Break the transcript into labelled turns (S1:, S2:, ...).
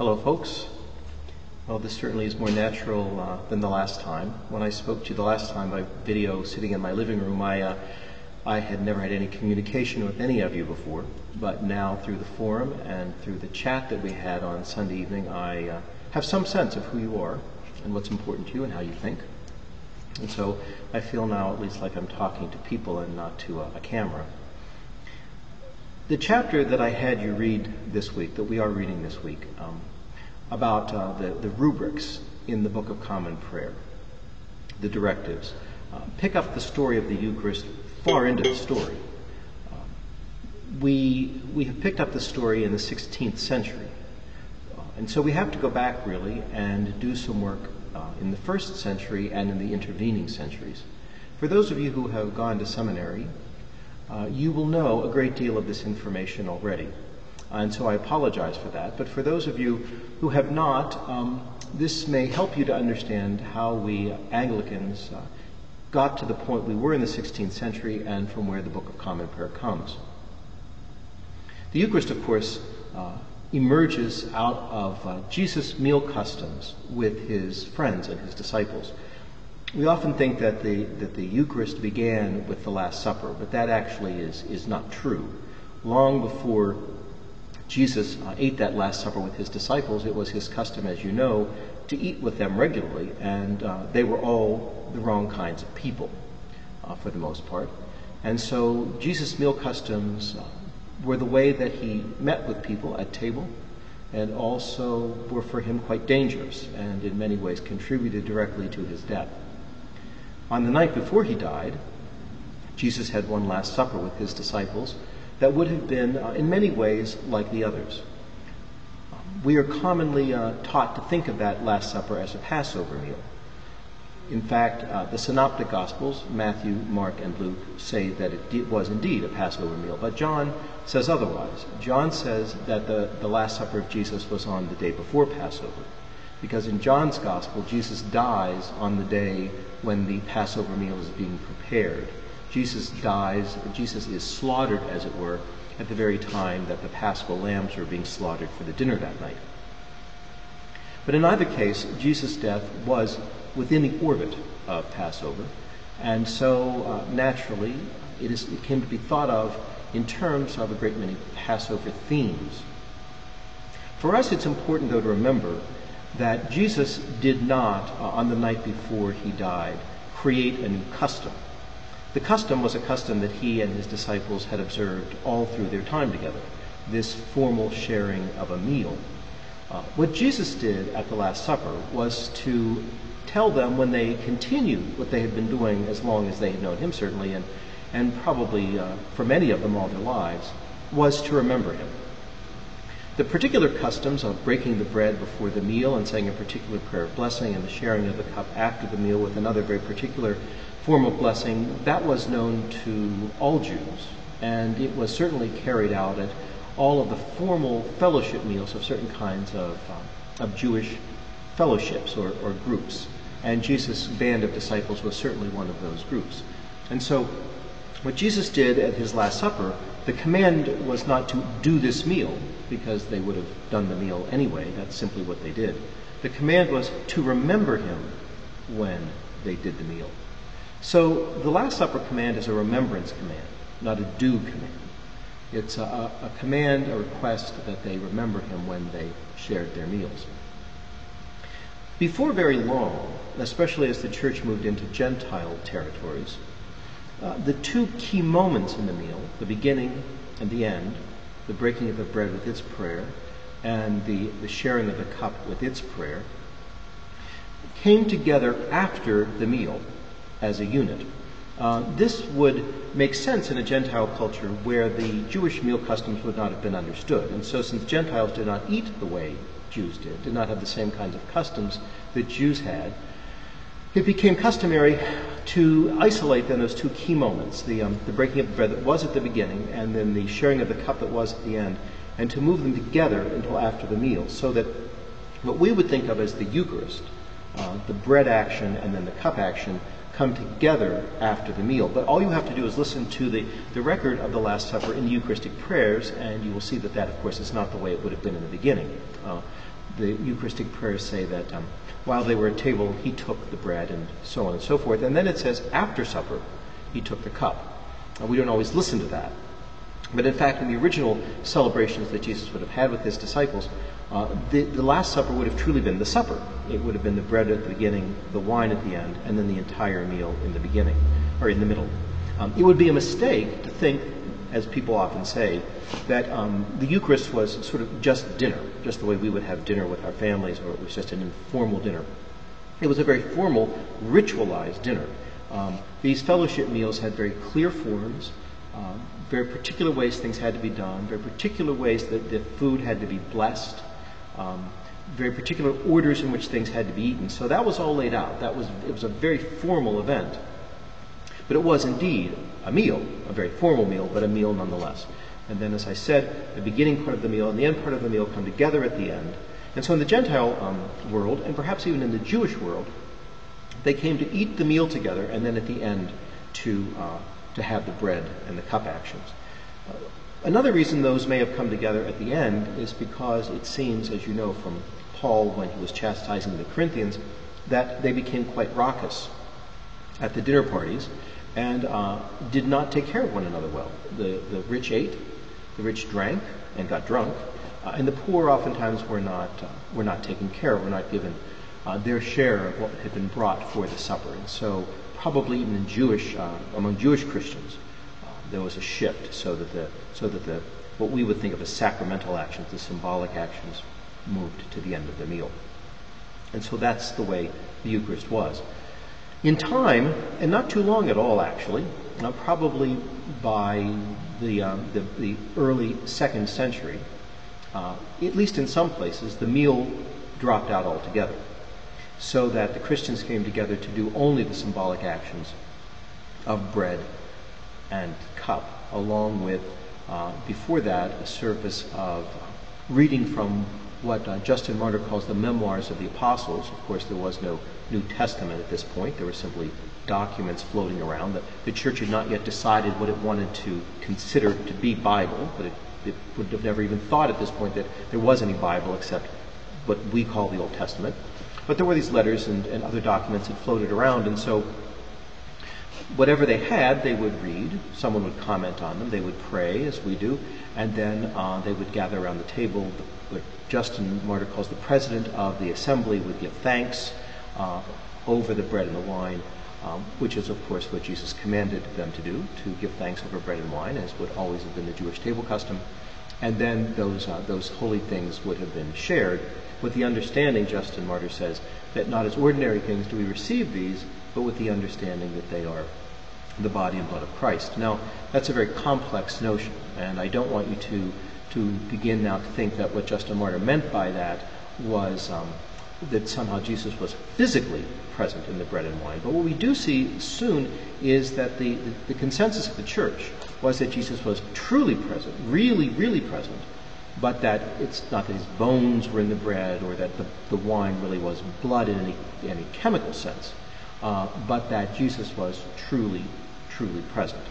S1: Hello, folks. Well, this certainly is more natural than the last time. When I spoke to you the last time by video sitting in my living room, I had never had any communication with any of you before, but now through the forum and through the chat that we had on Sunday evening, I have some sense of who you are and what's important to you and how you think. And so I feel now at least like I'm talking to people and not to a camera. The chapter that I had you read this week, that we are reading this week, about the rubrics in the Book of Common Prayer, the directives, pick up the story of the Eucharist far into the story. We have picked up the story in the 16th century. And so we have to go back really and do some work in the 1st century and in the intervening centuries. For those of you who have gone to seminary, you will know a great deal of this information already. And so I apologize for that. But for those of you who have not, this may help you to understand how we Anglicans got to the point we were in the 16th century and from where the Book of Common Prayer comes. The Eucharist, of course, emerges out of Jesus' meal customs with his friends and his disciples. We often think that the Eucharist began with the Last Supper, but that actually is not true. Long before Jesus ate that Last Supper with his disciples, it was his custom, as you know, to eat with them regularly, and they were all the wrong kinds of people, for the most part. And so Jesus' meal customs were the way that he met with people at table, and also were for him quite dangerous, and in many ways contributed directly to his death. On the night before he died, Jesus had one Last Supper with his disciples that would have been, in many ways, like the others. We are commonly taught to think of that Last Supper as a Passover meal. In fact, the Synoptic Gospels, Matthew, Mark, and Luke, say that it was indeed a Passover meal, but John says otherwise. John says that the Last Supper of Jesus was on the day before Passover, because in John's Gospel, Jesus dies on the day when the Passover meal is being prepared. Jesus dies, Jesus is slaughtered, as it were, at the very time that the Paschal lambs are being slaughtered for the dinner that night. But in either case, Jesus' death was within the orbit of Passover, and so naturally it came to be thought of in terms of a great many Passover themes. For us, it's important, though, to remember that Jesus did not, on the night before he died, create a new custom. The custom was a custom that he and his disciples had observed all through their time together, this formal sharing of a meal. What Jesus did at the Last Supper was to tell them, when they continued what they had been doing as long as they had known him, certainly, and probably for many of them all their lives, was to remember him. The particular customs of breaking the bread before the meal and saying a particular prayer of blessing and the sharing of the cup after the meal with another very particular form of blessing, that was known to all Jews, and it was certainly carried out at all of the formal fellowship meals of certain kinds of Jewish fellowships or groups. And Jesus' band of disciples was certainly one of those groups. And so what Jesus did at his Last Supper, the command was not to do this meal, because they would have done the meal anyway. That's simply what they did. The command was to remember him when they did the meal. So the Last Supper command is a remembrance command, not a do command. It's a command, a request that they remember him when they shared their meals. Before very long, especially as the church moved into Gentile territories, the two key moments in the meal, the beginning and the end, the breaking of the bread with its prayer and the sharing of the cup with its prayer, came together after the meal as a unit. This would make sense in a Gentile culture where the Jewish meal customs would not have been understood. And so since Gentiles did not eat the way Jews did not have the same kinds of customs that Jews had, it became customary to isolate then those two key moments, the breaking of the bread that was at the beginning and then the sharing of the cup that was at the end, and to move them together until after the meal, so that what we would think of as the Eucharist, the bread action and then the cup action, come together after the meal. But all you have to do is listen to the record of the Last Supper in the Eucharistic prayers, and you will see that, of course, is not the way it would have been in the beginning. the Eucharistic prayers say that while they were at table, he took the bread and so on and so forth. And then it says after supper, he took the cup. We don't always listen to that. But in fact, in the original celebrations that Jesus would have had with his disciples, the Last Supper would have truly been the supper. It would have been the bread at the beginning, the wine at the end, and then the entire meal in the beginning, or in the middle. It would be a mistake to think, as people often say, that the Eucharist was sort of just dinner, just the way we would have dinner with our families, or it was just an informal dinner. It was a very formal, ritualized dinner. These fellowship meals had very clear forms, very particular ways things had to be done, very particular ways that the food had to be blessed, very particular orders in which things had to be eaten. So that was all laid out. It was a very formal event. But it was indeed a meal, a very formal meal, but a meal nonetheless. And then, as I said, the beginning part of the meal and the end part of the meal come together at the end. And so in the Gentile world, and perhaps even in the Jewish world, they came to eat the meal together, and then at the end to have the bread and the cup actions. Another reason those may have come together at the end is because it seems, as you know from Paul when he was chastising the Corinthians, that they became quite raucous at the dinner parties and did not take care of one another well. The rich ate, the rich drank and got drunk, and the poor oftentimes were not taken care of, were not given their share of what had been brought for the supper. And so probably even in among Jewish Christians, there was a shift so that what we would think of as sacramental actions, the symbolic actions, moved to the end of the meal. And so that's the way the Eucharist was. In time, and not too long at all actually, probably by the early 2nd century, at least in some places, the meal dropped out altogether, so that the Christians came together to do only the symbolic actions of bread and cup, along with, before that, a service of reading from what Justin Martyr calls the Memoirs of the Apostles. Of course, there was no New Testament at this point. There were simply documents floating around. The church had not yet decided what it wanted to consider to be Bible, but it would have never even thought at this point that there was any Bible except what we call the Old Testament. But there were these letters and other documents that floated around, and so whatever they had, they would read. Someone would comment on them. They would pray, as we do, and then they would gather around the table. What Justin Martyr calls the president of the assembly would give thanks over the bread and the wine, which is, of course, what Jesus commanded them to do, to give thanks over bread and wine, as would always have been the Jewish table custom. And then those holy things would have been shared with the understanding, Justin Martyr says, that not as ordinary things do we receive these, but with the understanding that they are the body and blood of Christ. Now, that's a very complex notion, and I don't want you to begin now to think that what Justin Martyr meant by that was that somehow Jesus was physically present in the bread and wine. But what we do see soon is that the consensus of the church was that Jesus was truly present, really, really present, but that it's not that his bones were in the bread or that the wine really was blood in any chemical sense, but that Jesus was truly, truly present.